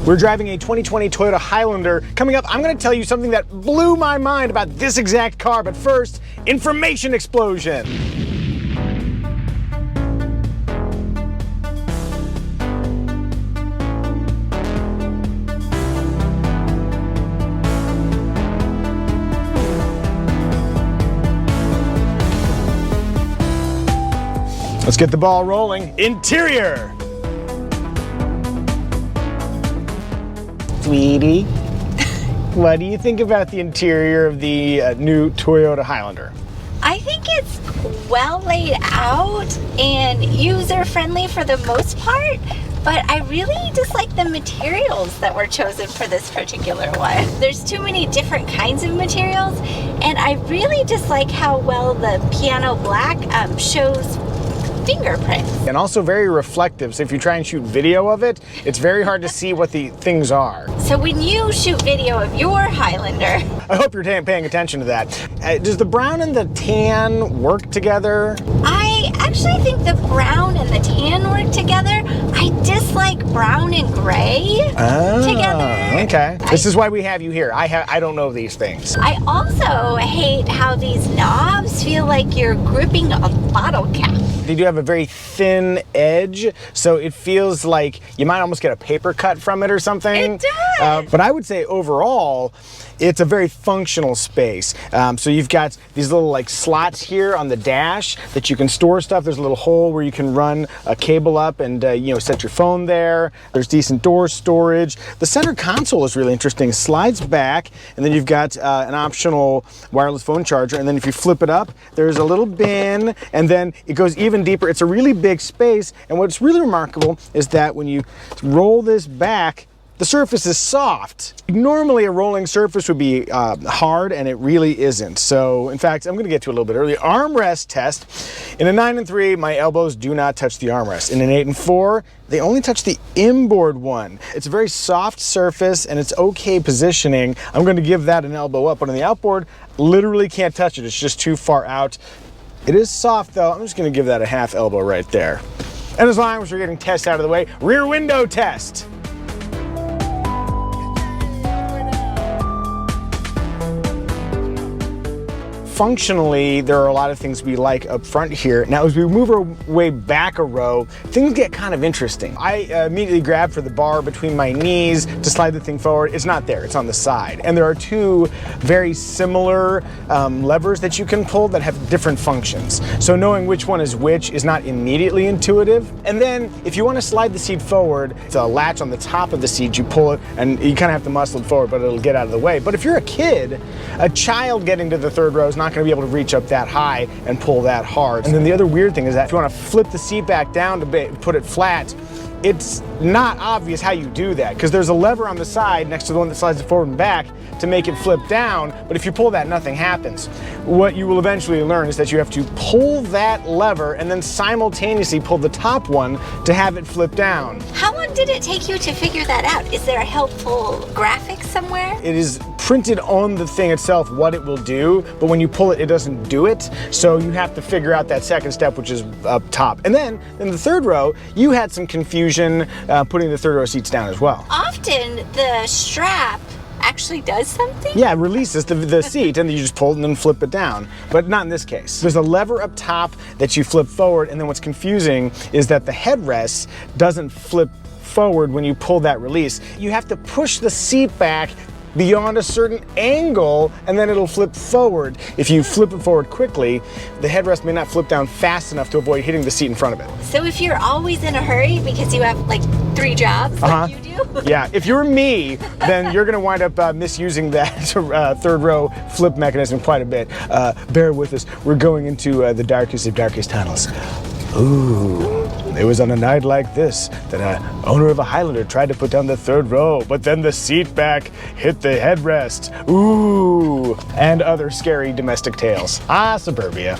We're driving a 2020 Toyota Highlander. Coming up, I'm going to tell you something that blew my mind about this exact car, but first, information explosion. Let's get the ball rolling. Interior. Sweetie, what do you think about the interior of the new Toyota Highlander? I think it's well laid out and user-friendly for the most part, but I really dislike the materials that were chosen for this particular one. There's too many different kinds of materials, and I really dislike how well the piano black shows fingerprints. And also very reflective, so if you try and shoot video of it, it's very hard to see what the things are. So when you shoot video of your Highlander... I hope you're paying attention to that. Does the brown and the tan work together? I actually think the brown and the tan work together. I dislike brown and gray together. Okay. This is why we have you here. I don't know these things. I also hate how these knobs feel like you're gripping a bottle cap. They do have a very thin edge, so it feels like you might almost get a paper cut from it or something. It does! But I would say overall, it's a very functional space. So you've got these little like slots here on the dash that you can store stuff. There's a little hole where you can run a cable up and set your phone there. There's decent door storage. The center console is really interesting. It slides back, and then you've got an optional wireless phone charger. And then if you flip it up, there's a little bin, and then it goes even deeper. It's a really big space, and what's really remarkable is that when you roll this back, the surface is soft. Normally a rolling surface would be hard, and it really isn't. So in fact, I'm gonna get to it a little bit early. Armrest test. In a 9 and 3, my elbows do not touch the armrest. In an 8 and 4, they only touch the inboard one. It's a very soft surface and it's okay positioning. I'm gonna give that an elbow up, but on the outboard, literally can't touch it. It's just too far out. It is soft though. I'm just gonna give that a half elbow right there. And as long as we're getting tests out of the way, rear window test. Functionally, there are a lot of things we like up front here. Now, as we move our way back a row, things get kind of interesting. I immediately grab for the bar between my knees to slide the thing forward. It's not there, it's on the side. And there are two very similar levers that you can pull that have different functions. So knowing which one is which is not immediately intuitive. And then if you want to slide the seat forward, it's a latch on the top of the seat, you pull it and you kind of have to muscle it forward, but it'll get out of the way. But if you're a kid, a child getting to the third row is not going to be able to reach up that high and pull that hard. And then the other weird thing is that if you want to flip the seat back down to put it flat, it's not obvious how you do that because there's a lever on the side next to the one that slides it forward and back to make it flip down, but if you pull that, nothing happens. What you will eventually learn is that you have to pull that lever and then simultaneously pull the top one to have it flip down. How long did it take you to figure that out? Is there a helpful graphic somewhere? It is printed on the thing itself what it will do, but when you pull it, it doesn't do it. So you have to figure out that second step, which is up top. And then in the third row, you had some confusion putting the third row seats down as well. Often the strap actually does something? Yeah, it releases the seat and then you just pull it and then flip it down. But not in this case. There's a lever up top that you flip forward, and then what's confusing is that the headrest doesn't flip forward when you pull that release. You have to push the seat back beyond a certain angle and then it'll flip forward. If you flip it forward quickly, the headrest may not flip down fast enough to avoid hitting the seat in front of it. So if you're always in a hurry because you have like 3 jobs like you do? Yeah, if you're me, then you're gonna wind up misusing that third row flip mechanism quite a bit. Bear with us, we're going into the darkest of darkest tunnels. Ooh, it was on a night like this that an owner of a Highlander tried to put down the third row, but then the seat back hit the headrest. Ooh, and other scary domestic tales. Suburbia.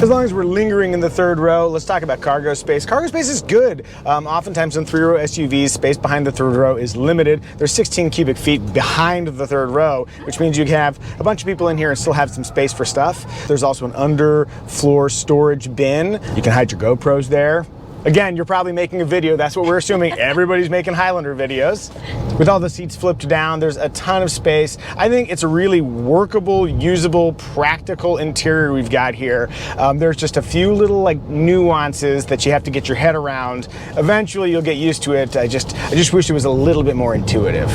As long as we're lingering in the third row, let's talk about cargo space. Cargo space is good. Oftentimes in 3-row SUVs, space behind the third row is limited. There's 16 cubic feet behind the third row, which means you can have a bunch of people in here and still have some space for stuff. There's also an underfloor storage bin. You can hide your GoPros there. Again, you're probably making a video. That's what we're assuming. Everybody's making Highlander videos. With all the seats flipped down, there's a ton of space. I think it's a really workable, usable, practical interior we've got here. There's just a few little like nuances that you have to get your head around. Eventually, you'll get used to it. I just wish it was a little bit more intuitive.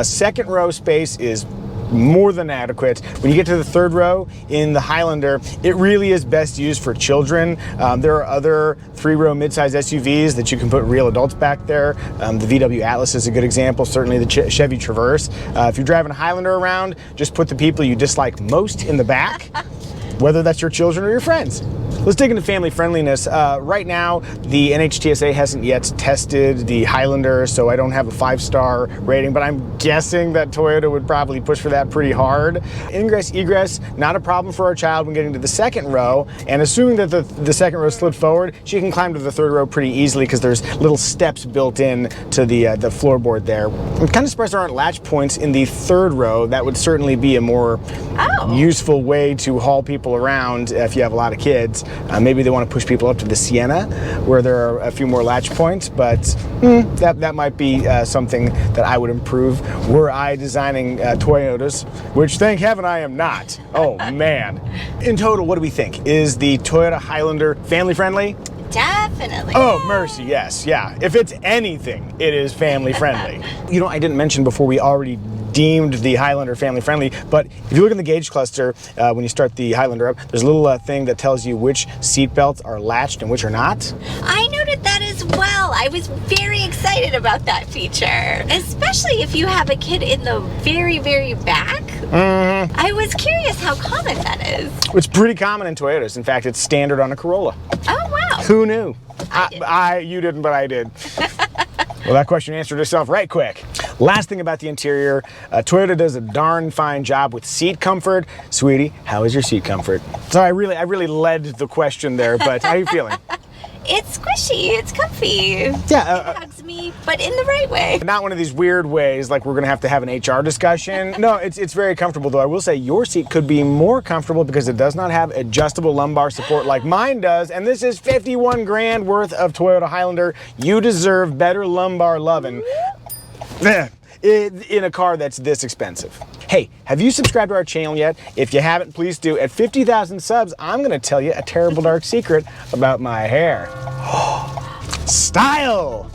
Second row space is more than adequate. When you get to the third row in the Highlander, it really is best used for children. There are other 3-row midsize SUVs that you can put real adults back there. The VW Atlas is a good example, certainly the Chevy Traverse. If you're driving a Highlander around, just put the people you dislike most in the back, whether that's your children or your friends. Let's dig into family friendliness. Right now, the NHTSA hasn't yet tested the Highlander, so I don't have a 5-star rating, but I'm guessing that Toyota would probably push for that pretty hard. Ingress, egress, not a problem for our child when getting to the second row, and assuming that the second row slid forward, she can climb to the third row pretty easily because there's little steps built in to the floorboard there. I'm kind of surprised there aren't latch points in the third row. That would certainly be a more useful way to haul people around if you have a lot of kids. Maybe they want to push people up to the Sienna where there are a few more latch points, but that might be something that I would improve were I designing Toyotas, which thank heaven I am not. Oh man. In total, what do we think? Is the Toyota Highlander family friendly? Definitely. Oh, mercy, yes, yeah. If it's anything, it is family friendly. You know, I didn't mention before, we already deemed the Highlander family friendly, but if you look in the gauge cluster, when you start the Highlander up, there's a little thing that tells you which seat belts are latched and which are not. I noted that as well. I was very excited about that feature, especially if you have a kid in the very, very back. I was curious how common that is. It's pretty common in Toyotas. In fact, it's standard on a Corolla. Oh, wow. Who knew? You didn't, but I did. Well, that question answered itself right quick. Last thing about the interior, Toyota does a darn fine job with seat comfort. Sweetie, how is your seat comfort? So I really led the question there, but how are you feeling? It's squishy, it's comfy. Yeah. It hugs me, but in the right way. Not one of these weird ways like we're gonna have to have an HR discussion. No, it's very comfortable, though. I will say your seat could be more comfortable because it does not have adjustable lumbar support like mine does, and this is 51 grand worth of Toyota Highlander. You deserve better lumbar loving in a car that's this expensive. Hey, have you subscribed to our channel yet? If you haven't, please do. At 50,000 subs, I'm gonna tell you a terrible dark secret about my hair. Style!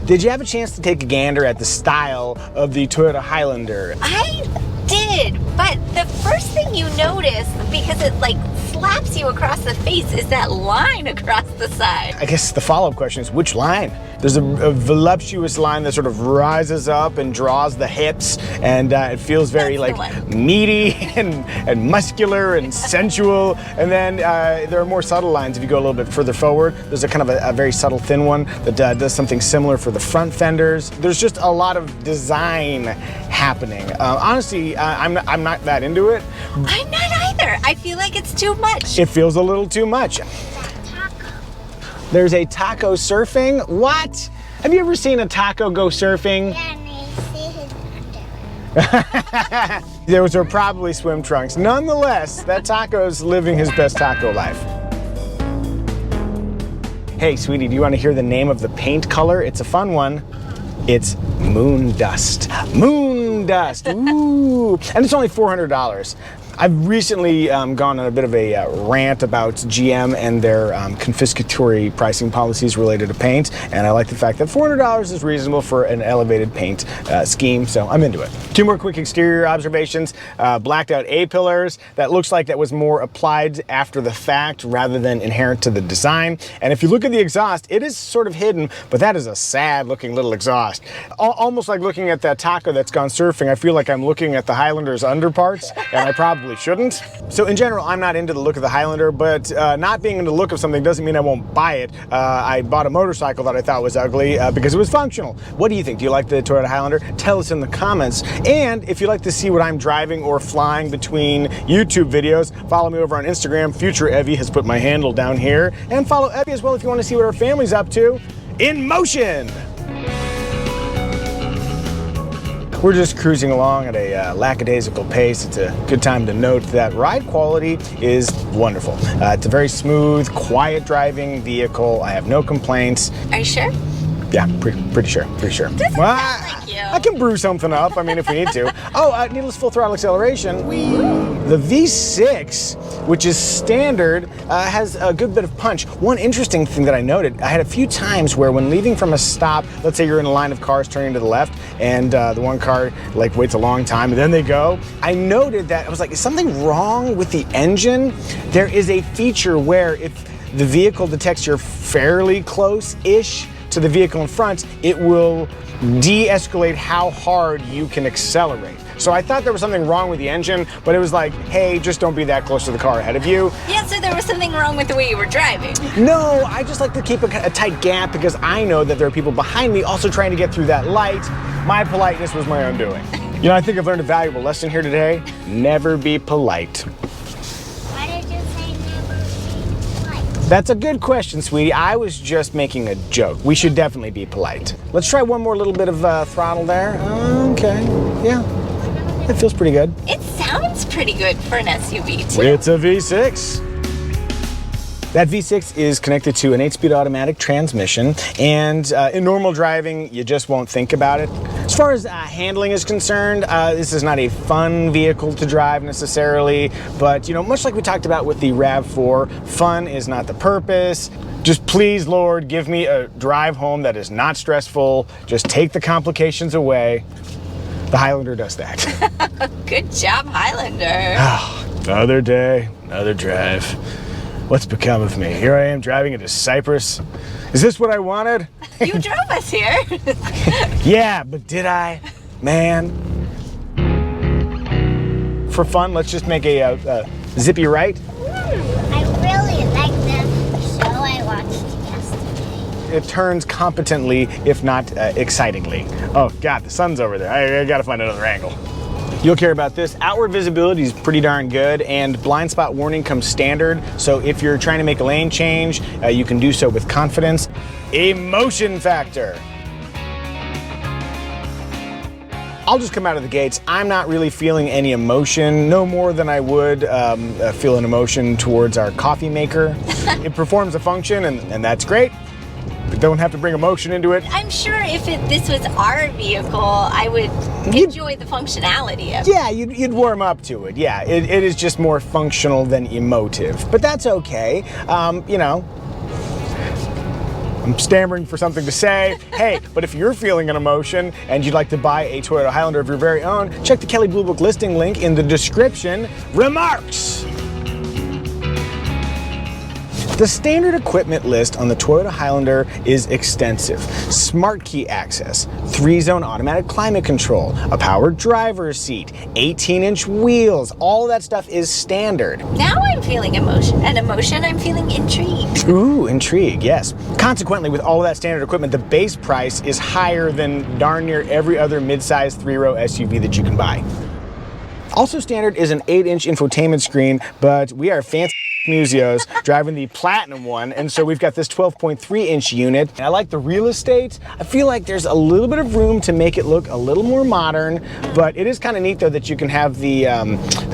Did you have a chance to take a gander at the style of the Toyota Highlander? I did, but the first thing you notice, because it like slaps you across the face, is that line across the side. I guess the follow-up question is, which line? There's a voluptuous line that sort of rises up and draws the hips, and it feels very like meaty and muscular and sensual. And then there are more subtle lines if you go a little bit further forward. There's a kind of a very subtle thin one that does something similar for the front fenders. There's just a lot of design happening. Honestly, I'm not that into it. I'm not either. I feel like it's too much. It feels a little too much. There's a taco surfing? What? Have you ever seen a taco go surfing? Those are probably swim trunks. Nonetheless, that taco's living his best taco life. Hey, sweetie, do you want to hear the name of the paint color? It's a fun one. It's moon dust. Moon dust, ooh. And it's only $400. I've recently gone on a bit of a rant about GM and their confiscatory pricing policies related to paint, and I like the fact that $400 is reasonable for an elevated paint scheme, so I'm into it. Two more quick exterior observations. Blacked out A-pillars. That looks like that was more applied after the fact rather than inherent to the design. And if you look at the exhaust, it is sort of hidden, but that is a sad looking little exhaust. Almost like looking at that taco that's gone surfing, I feel like I'm looking at the Highlander's underparts, and I probably shouldn't. So in general, I'm not into the look of the Highlander, but not being into the look of something doesn't mean I won't buy it. I bought a motorcycle that I thought was ugly because it was functional. What do you think? Do you like the Toyota Highlander? Tell us in the comments. And if you'd like to see what I'm driving or flying between YouTube videos, follow me over on Instagram. Future Evie has put my handle down here. And follow Evie as well if you want to see what our family's up to in motion. We're just cruising along at a lackadaisical pace. It's a good time to note that ride quality is wonderful. It's a very smooth, quiet driving vehicle. I have no complaints. Are you sure? Yeah, pretty sure. Doesn't sound like you. I can brew something up, I mean, if we need to. Oh, needless full throttle acceleration. The V6, which is standard, has a good bit of punch. One interesting thing that I noted, I had a few times where when leaving from a stop, let's say you're in a line of cars turning to the left, and the one car like waits a long time, and then they go. I noted that I was like, is something wrong with the engine? There is a feature where if the vehicle detects you're fairly close-ish to the vehicle in front, it will de-escalate how hard you can accelerate. So I thought there was something wrong with the engine, but it was like, hey, just don't be that close to the car ahead of you. Yeah, so there was something wrong with the way you were driving. No, I just like to keep a tight gap because I know that there are people behind me also trying to get through that light. My politeness was my own doing. You know, I think I've learned a valuable lesson here today. Never be polite. Why did you say never be polite? That's a good question, sweetie. I was just making a joke. We should definitely be polite. Let's try one more little bit of throttle there. Okay, yeah. It feels pretty good. It sounds pretty good for an SUV too. It's a V6. That V6 is connected to an 8-speed automatic transmission, and in normal driving, you just won't think about it. As far as handling is concerned, this is not a fun vehicle to drive necessarily, but you know, much like we talked about with the RAV4, fun is not the purpose. Just please, Lord, give me a drive home that is not stressful. Just take the complications away. The Highlander does that. Good job, Highlander. Another day, another drive. What's become of me? Here I am driving into Cyprus. Is this what I wanted? You drove us here. Yeah, but did I? Man. For fun, let's just make a zippy right. I really like the show I watched yesterday. It turns competently, if not excitingly. Oh God, the sun's over there. I gotta find another angle. You'll care about this. Outward visibility is pretty darn good, and blind spot warning comes standard. So if you're trying to make a lane change, you can do so with confidence. Emotion factor. I'll just come out of the gates. I'm not really feeling any emotion, no more than I would feel an emotion towards our coffee maker. It performs a function, and that's great. But don't have to bring emotion into it. I'm sure if this was our vehicle, I would enjoy the functionality of it. Yeah, you'd warm up to it. Yeah, it is just more functional than emotive. But that's okay. You know, I'm stammering for something to say. Hey, but if you're feeling an emotion and you'd like to buy a Toyota Highlander of your very own, check the Kelley Blue Book listing link in the description. Remarks! The standard equipment list on the Toyota Highlander is extensive. Smart key access, 3-zone automatic climate control, a powered driver's seat, 18-inch wheels, all of that stuff is standard. Now I'm feeling emotion. And emotion, I'm feeling intrigued. Ooh, intrigue, yes. Consequently, with all of that standard equipment, the base price is higher than darn near every other midsize 3-row SUV that you can buy. Also standard is an 8-inch infotainment screen, but we are fancy Muzios driving the Platinum one, and so we've got this 12.3-inch unit. And I like the real estate. I feel like there's a little bit of room to make it look a little more modern, but it is kind of neat though that you can have the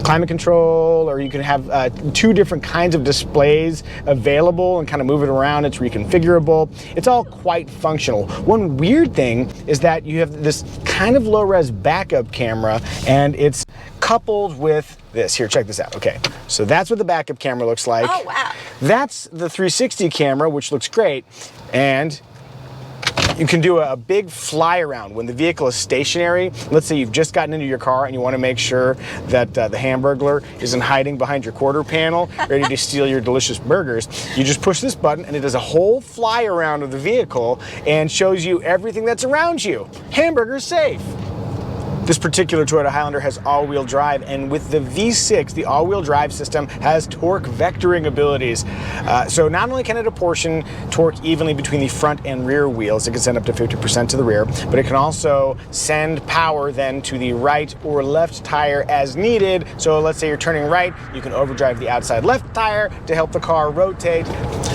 climate control, or you can have 2 different kinds of displays available and kind of move it around. It's reconfigurable. It's all quite functional. One weird thing is that you have this kind of low-res backup camera, and it's coupled with this. Here, check this out. Okay, so that's what the backup camera looks like. Oh, wow. That's the 360 camera, which looks great, and you can do a big fly around when the vehicle is stationary. Let's say you've just gotten into your car and you want to make sure that the Hamburglar isn't hiding behind your quarter panel, ready to steal your delicious burgers. You just push this button and it does a whole fly around of the vehicle and shows you everything that's around you. Hamburger's safe. This particular Toyota Highlander has all-wheel drive, and with the V6, the all-wheel drive system has torque vectoring abilities. So not only can it apportion torque evenly between the front and rear wheels, it can send up to 50% to the rear, but it can also send power then to the right or left tire as needed. So let's say you're turning right, you can overdrive the outside left tire to help the car rotate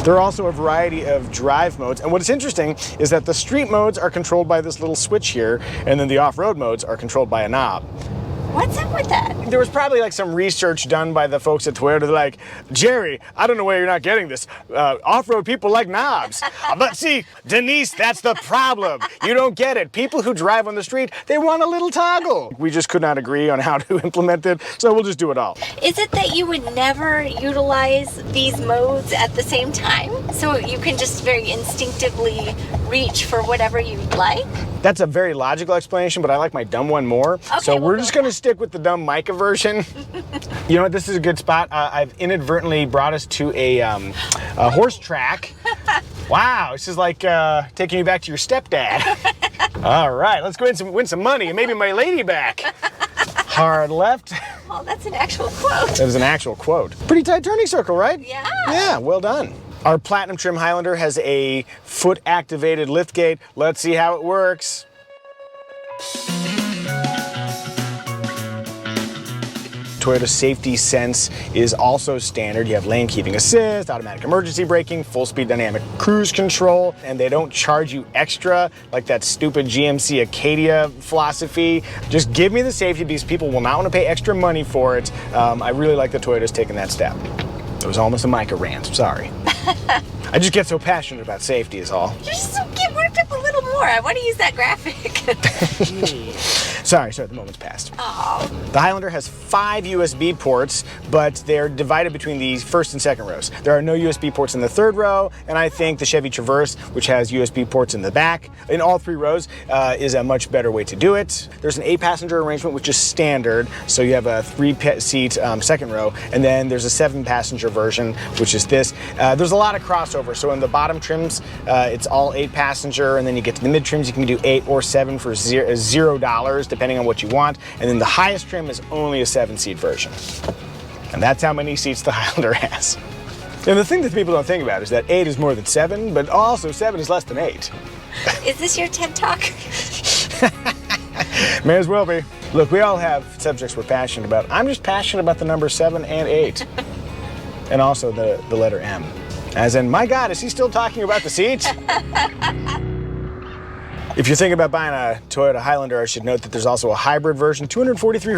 There are also a variety of drive modes, and what is interesting is that the street modes are controlled by this little switch here, and then the off-road modes are controlled by a knob. What's up with that? There was probably like some research done by the folks at Toyota. They're like, Jerry, I don't know why you're not getting this. Off-road people like knobs. But see, Denise, that's the problem. You don't get it. People who drive on the street, they want a little toggle. We just could not agree on how to implement it, so we'll just do it all. Is it that you would never utilize these modes at the same time? So you can just very instinctively reach for whatever you'd like? That's a very logical explanation, but I like my dumb one more. Okay, so we're we'll just going to stick with the dumb Micah version. You know what? This is a good spot. I've inadvertently brought us to a horse track. Wow, this is like taking you back to your stepdad. All right, let's go win some money and maybe my lady back. Hard left. Oh, that's an actual quote. That is an actual quote. Pretty tight turning circle, right? Yeah. Yeah, well done. Our platinum trim Highlander has a foot-activated liftgate. Let's see how it works. Toyota Safety Sense is also standard. You have lane keeping assist, automatic emergency braking, full speed dynamic cruise control, and they don't charge you extra like that stupid GMC Acadia philosophy. Just give me the safety. These people will not want to pay extra money for it. I really like that Toyota's taken that step. It was almost a Micah rant, I'm sorry. I just get so passionate about safety is all. Just get worked up a little more. I want to use that graphic. Sorry, the moment's passed. Oh. The Highlander has 5 USB ports, but they're divided between the first and second rows. There are no USB ports in the third row, and I think the Chevy Traverse, which has USB ports in the back, in all 3 rows, is a much better way to do it. There's an 8-passenger arrangement, which is standard, so you have a 3-seat second row, and then there's a 7-passenger version, which is this. There's a lot of crossover, so in the bottom trims, it's all 8-passenger, and then you get to the mid trims, you can do 8 or 7 for $0, depending on what you want, and then the highest trim is only a 7-seat version. And that's how many seats the Highlander has. And the thing that people don't think about is that 8 is more than 7, but also 7 is less than 8. Is this your TED Talk? May as well be. Look, we all have subjects we're passionate about. I'm just passionate about the number 7 and 8. And also the letter M. As in, my God, is he still talking about the seats? If you're thinking about buying a Toyota Highlander, I should note that there's also a hybrid version, 243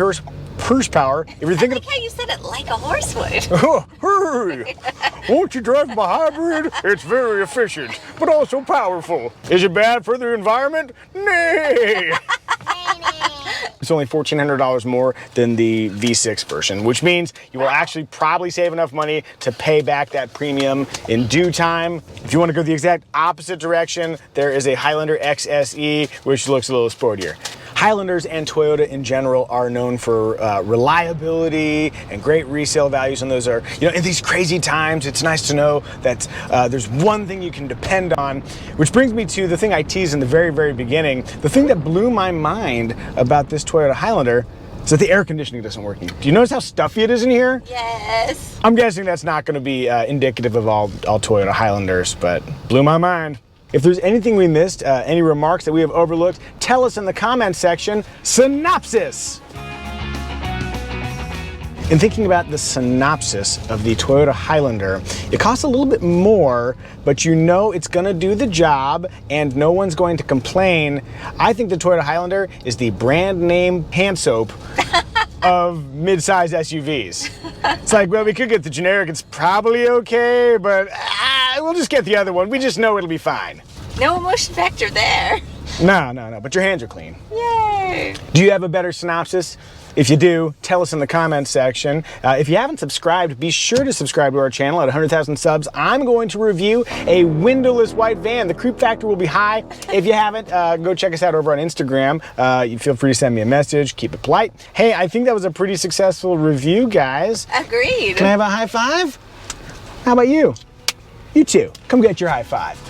horsepower. If you're thinking, I like how you said it like a horse would. oh, hurry! Won't you drive my hybrid? It's very efficient, but also powerful. Is it bad for the environment? Nay! It's only $1,400 more than the V6 version, which means you will actually probably save enough money to pay back that premium in due time. If you want to go the exact opposite direction, there is a Highlander XSE, which looks a little sportier. Highlanders and Toyota in general are known for reliability and great resale values, and those are, you know, in these crazy times, it's nice to know that there's one thing you can depend on, which brings me to the thing I teased in the very, very beginning. The thing that blew my mind about this Toyota Highlander is that the air conditioning doesn't work. Do you notice how stuffy it is in here? Yes. I'm guessing that's not going to be indicative of all Toyota Highlanders, but blew my mind. If there's anything we missed, any remarks that we have overlooked, tell us in the comments section. Synopsis! In thinking about the synopsis of the Toyota Highlander, it costs a little bit more, but you know it's going to do the job and no one's going to complain. I think the Toyota Highlander is the brand name hand soap of midsize SUVs. It's like, well, we could get the generic, it's probably okay, but we'll just get the other one. We just know it'll be fine. No emotion factor there. No, but your hands are clean. Yay. Do you have a better synopsis? If you do, tell us in the comments section. If you haven't subscribed, be sure to subscribe to our channel. At 100,000 subs, I'm going to review a windowless white van. The creep factor will be high. If you haven't, go check us out over on Instagram. You feel free to send me a message. Keep it polite. Hey, I think that was a pretty successful review, guys. Agreed. Can I have a high five? How about you? You too. Come get your high five.